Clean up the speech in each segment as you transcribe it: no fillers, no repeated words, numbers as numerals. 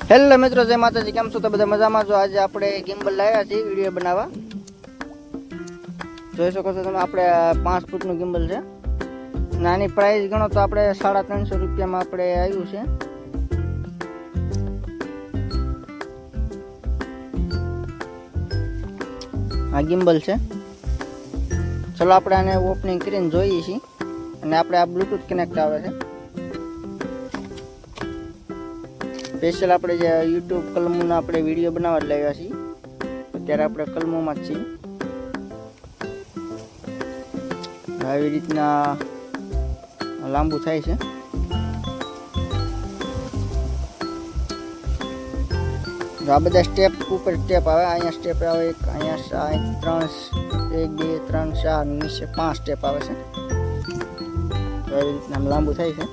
Hello મિત્રો, જય માતાજી. કેમ છો? તો બધા મજામાં છો? આજે આપણે ગિમ્બલ લાવ્યા છીએ વિડીયો બનાવવા. જોઈ શકો છો તમે, આપણે 5 ફૂટનું ગિમ્બલ છે. નાની પ્રાઇસ ગણો તો આપણે 350 રૂપિયામાં આપણે આવ્યું છે. આ ગિમ્બલ છે. ચલો આપણે આને ઓપનિંગ કરીને જોઈએ છીએ. અને આપણે આ બ્લૂટૂથ કનેક્ટ આવે છે. સ્પેશિયલ આપણે જે યુટ્યુબ કલમોના આપણે વિડીયો બનાવવા લાવ્યા છીએ. અત્યારે આપણે કલમોમાં જ છીએ. આવી રીતના લાંબુ થાય છે. આ બધા સ્ટેપ ઉપર સ્ટેપ આવે. અહીંયા સ્ટેપ આવે એક, અહીંયા 3 1 2 3 4 નીચે 5 સ્ટેપ આવે છે. આવી રીતના લાંબુ થાય છે.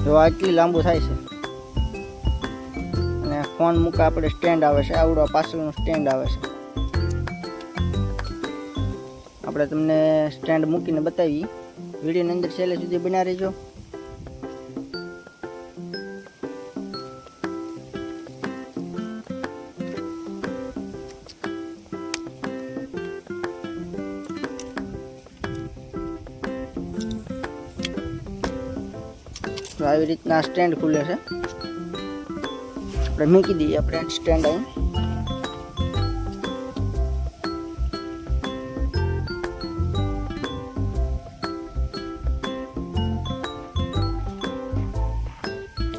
જો આટલી લાંબુ થાય છે. અને ફોન મૂકા આપણે સ્ટેન્ડ આવે છે. આવડો પાછળનું સ્ટેન્ડ આવે છે. આપણે તમને સ્ટેન્ડ મૂકીને બતાવીએ. વિડીયોની અંદર છેલ્લે સુધી બન્યા રહેજો. તો આવી રીતના સ્ટેન્ડ ખુલે છે. આપણે મૂકી દઈએ આપણે સ્ટેન્ડ અહીં.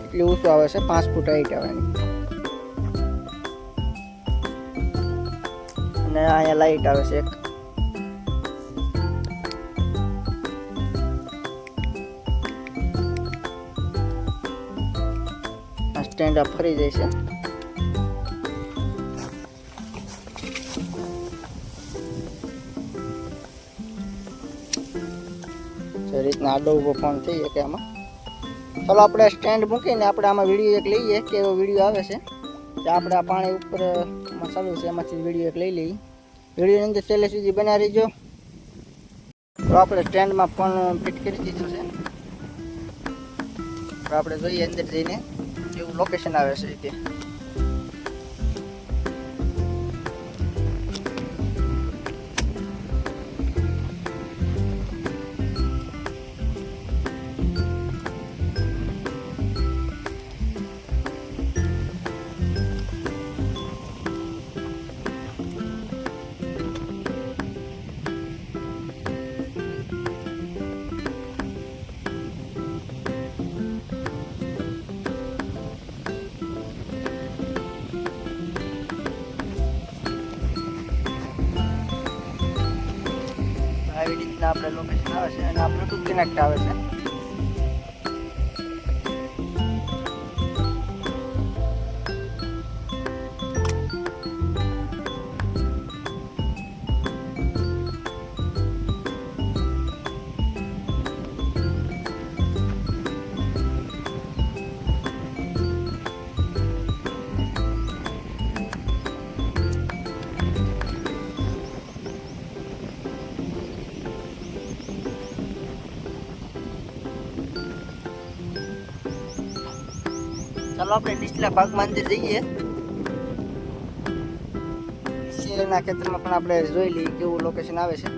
એટલી ઊંચું આવે છે, 5 ફૂટ હાઈટ આવે એની. અને અહીંયા લાઈટ આવે છે એક. સ્ટેન્ડ આ ફરી જાય છે. એ રીતના આડો ઊભો ફોન થઈ શકે આમાં. ચાલો આપણે સ્ટેન્ડ મૂકીને આપણે આમાં વિડીયો એક લઈએ. કેવો વિડીયો આવે છે તે આપણે આ પાણી ઉપર ચાલુ છે એમાંથી વિડીયો એક લઈ લઈએ. વિડીયોની અંદર છેલ્લે સુધી બન્યા રહીજો. તો આપણે સ્ટેન્ડમાં ફોન ફિટ કરી દીધું છે. તો આપણે જોઈએ અંદર જઈને એવું લોકેશન આવે છે તે. આવી રીતના આપણે લોકેશન આવે છે અને આ બ્લૂટૂથ કનેક્ટ આવે છે. ચાલો આપણે નીચલા ભાગમાં અંદર જઈએ. શેરના ખેતરમાં પણ આપણે જોઈ લઈએ કેવું લોકેશન આવે છે.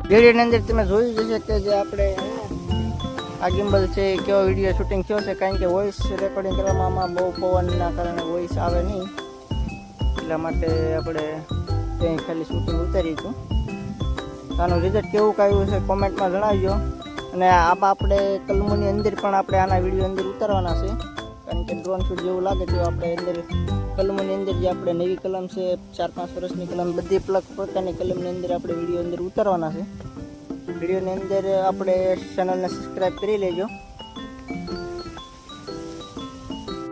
વિડીયોની અંદર તમે જોયું જશે કે જે આપણે આ ગિમ્બલ છે એ કેવો વિડીયો શૂટિંગ થયો છે, કારણ કે વોઇસ રેકોર્ડિંગ કરવામાં આમાં બહુ પવનના કારણે વોઇસ આવે નહીં, એટલા માટે આપણે ત્યાં ખાલી શૂટિંગ ઉતારી હતું. આનું રિઝલ્ટ કેવું કાંઈ છે કોમેન્ટમાં જણાવજો. અને આપણે કલમોની અંદર પણ આપણે આના વિડીયો અંદર ઉતારવાના છે, કારણ કે ડ્રોન શૂટ જેવું લાગે તો આપણે અંદર કલમોની અંદર જે આપણે નવી કલમ છે 4-5 વર્ષની કલમ બધી પ્લગ પ્રકારની કલમની અંદર આપણે વિડીયો અંદર ઉતારવાના છે. વિડીયોની અંદર આપણે ચેનલને સબસ્ક્રાઈબ કરી લેજો.